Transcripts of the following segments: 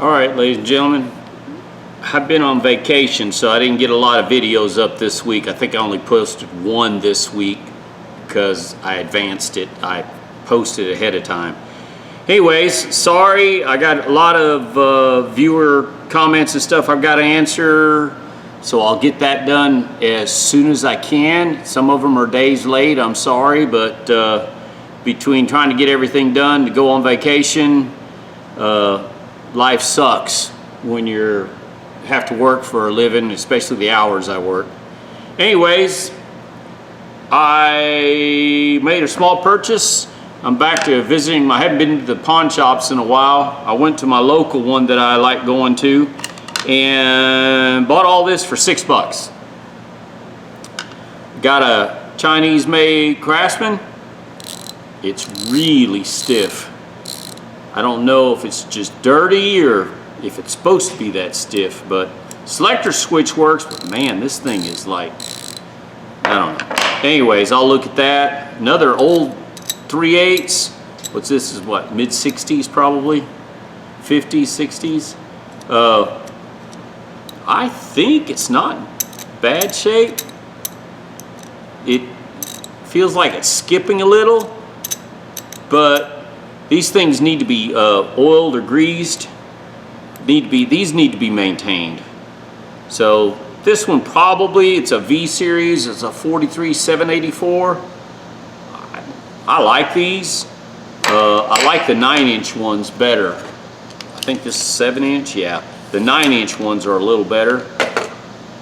All right, ladies and gentlemen, I've been on vacation, so I didn't get a lot of videos up this week. I think I only posted one this week because I advanced it. I posted ahead of time. Anyways, sorry, I got a lot of viewer comments and stuff I've got to answer, so I'll get that done as soon as I can. Some of them are days late, I'm sorry, but between trying to get everything done to go on vacation, life sucks when you have to work for a living, especially the hours I work. Anyways, I made a small purchase. I'm back to visiting. I haven't been to the pawn shops in a while. I went to my local one that I like going to and bought all this for $6. Got a Chinese made Craftsman. It's really stiff. I don't know if it's just dirty or if it's supposed to be that stiff, but selector switch works, but man, this thing is like, I don't know. Anyways, I'll look at that. Another old 3/8. What's this, is what, mid-60s probably? 50s, 60s? I think it's not bad shape. It feels like it's skipping a little, but these things need to be oiled or greased. These need to be maintained. So this one probably, it's a V series, it's a 43-784. I like these. I like the 9-inch ones better. I think this is 7-inch, yeah. The 9-inch ones are a little better.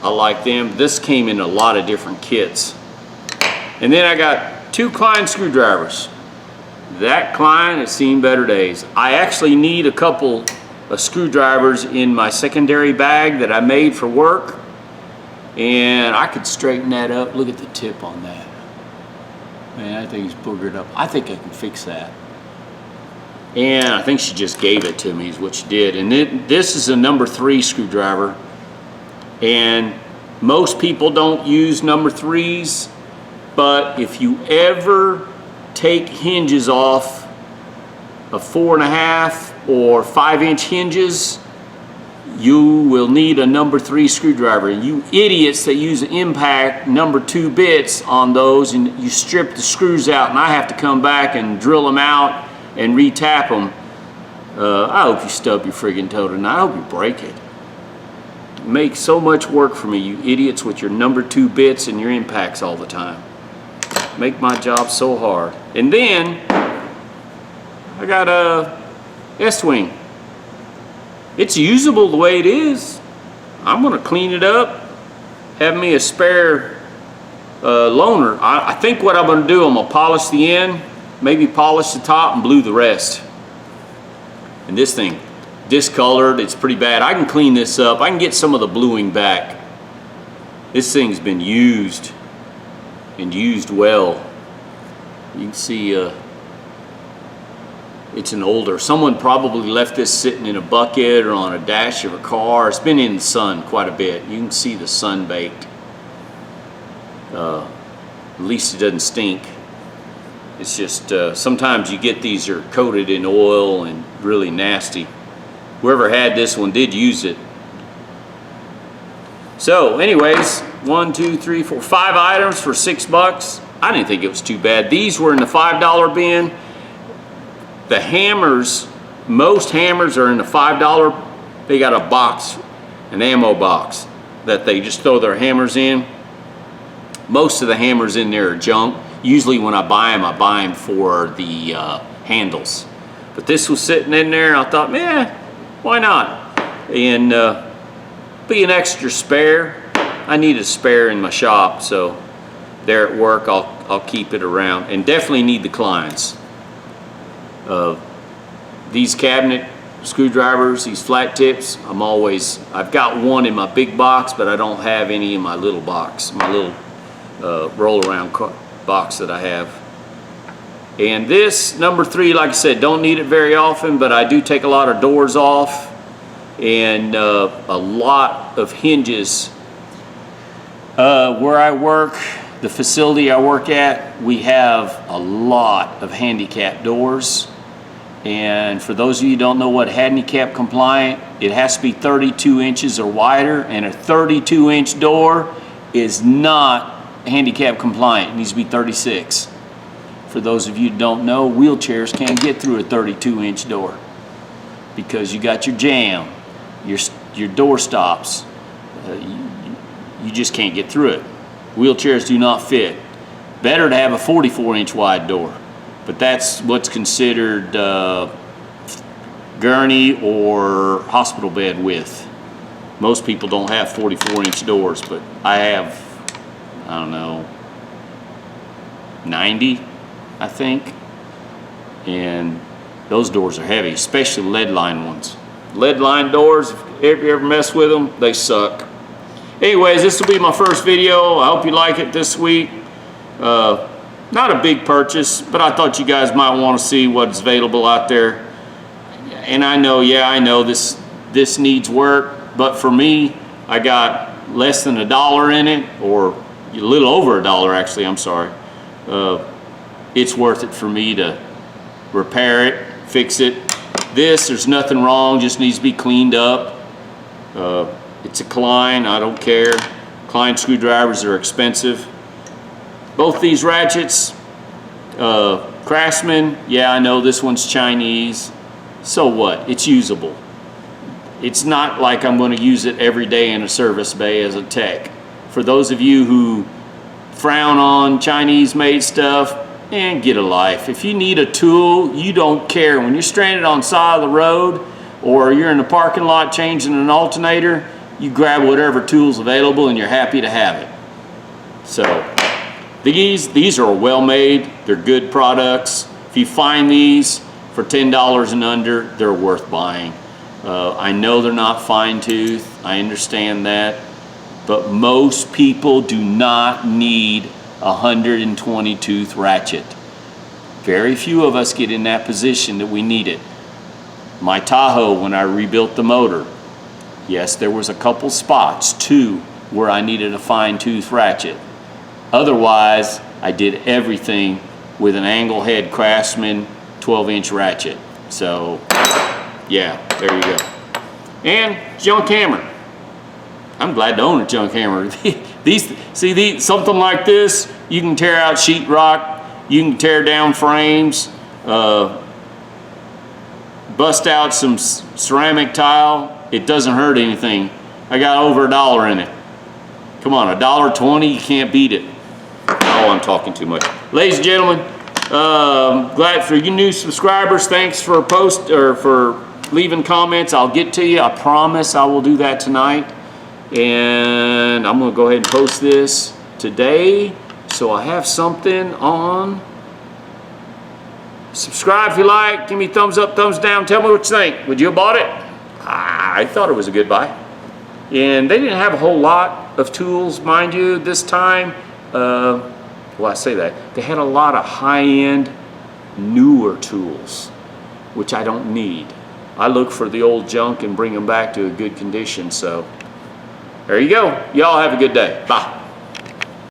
I like them. This came in a lot of different kits. And then I got 2 Klein screwdrivers. That Klein has seen better days. I actually need a couple of screwdrivers in my secondary bag that I made for work, and I could straighten that up. Look at the tip on that. Man, I think it's boogered up. I think I can fix that. And I think she just gave it to me is what she did. And this is a number 3 screwdriver, and most people don't use number 3s, but if you ever take hinges off of 4.5 or 5-inch hinges, you will need a number 3 screwdriver. You idiots that use impact number 2 bits on those, and you strip the screws out, and I have to come back and drill them out and re-tap them. I hope you stub your friggin' toe tonight. I hope you break it. You make so much work for me, you idiots with your number 2 bits and your impacts all the time. Make my job so hard. And then I got a S-Wing. It's usable the way it is. I'm gonna clean it up, have me a spare loaner. I think what I'm gonna do, I'm gonna polish the end, maybe polish the top and blue the rest. And this thing, discolored, it's pretty bad. I can clean this up. I can get some of the bluing back. This thing's been used and used well. You can see it's an older, someone probably left this sitting in a bucket or on a dash of a car. It's been in the sun quite a bit. You can see the sun baked. At least it doesn't stink. It's just sometimes you get these are coated in oil and really nasty. Whoever had this one did use it. So anyways, 1, 2, 3, 4, 5 items for $6. I didn't think it was too bad. These were in the $5 bin. The hammers, most hammers are in the $5. They got a box, an ammo box that they just throw their hammers in. Most of the hammers in there are junk. Usually when I buy them for the handles. But this was sitting in there and I thought, man, why not? And be an extra spare. I need a spare in my shop, so there at work I'll keep it around. And definitely need the Kleins. These cabinet screwdrivers, these flat tips, I've got one in my big box, but I don't have any in my little box, my little roll around box that I have. And this number 3, like I said, don't need it very often, but I do take a lot of doors off and a lot of hinges. Where I work, the facility I work at, we have a lot of handicap doors, And for those of you who don't know what handicap compliant, it has to be 32 inches or wider, and a 32-inch door is not handicap compliant. It needs to be 36. For those of you who don't know, wheelchairs can't get through a 32-inch door because you got your jamb, your door stops. You just can't get through it. Wheelchairs do not fit. Better to have a 44-inch wide door, but that's what's considered gurney or hospital bed width. Most people don't have 44-inch doors, but I have, I don't know, 90, I think. And those doors are heavy, especially lead line ones. Lead line doors, if you ever mess with them, they suck. Anyways, this will be my first video. I hope you like it this week. Not a big purchase, but I thought you guys might want to see what's available out there. And I know, yeah, I know this needs work, but for me, I got less than $1 in it, or a little over $1 actually, I'm sorry. It's worth it for me to repair it, fix it. There's nothing wrong, just needs to be cleaned up. It's a Klein, I don't care. Klein screwdrivers are expensive. Both these ratchets, Craftsman, yeah, I know this one's Chinese. So what? It's usable. It's not like I'm going to use it every day in a service bay as a tech. For those of you who frown on Chinese-made stuff, and get a life. If you need a tool, you don't care. When you're stranded on the side of the road or you're in the parking lot changing an alternator, you grab whatever tool's available and you're happy to have it. So these are well made. They're good products. If you find these for $10 and under, they're worth buying. I know they're not fine tooth. I understand that. But most people do not need a 120 tooth ratchet. Very few of us get in that position that we need it. My Tahoe, when I rebuilt the motor, yes, there was a couple spots, 2, where I needed a fine tooth ratchet. Otherwise, I did everything with an angle head Craftsman 12-inch ratchet. So, yeah, there you go. And junk hammer. I'm glad to own a junk hammer. Something like this, you can tear out sheetrock, you can tear down frames, bust out some ceramic tile. It doesn't hurt anything. I got over $1 in it. Come on, $1.20, you can't beat it. Oh, I'm talking too much. Ladies and gentlemen, glad for you new subscribers. Thanks for for leaving comments. I'll get to you. I promise I will do that tonight. And I'm gonna go ahead and post this today, so I have something on. Subscribe if you like. Give me thumbs up, thumbs down. Tell me what you think. Would you have bought it? I thought it was a good buy. And they didn't have a whole lot of tools, mind you, this time. Well, I say that. They had a lot of high-end, newer tools, which I don't need. I look for the old junk and bring them back to a good condition, so there you go. Y'all have a good day. Bye.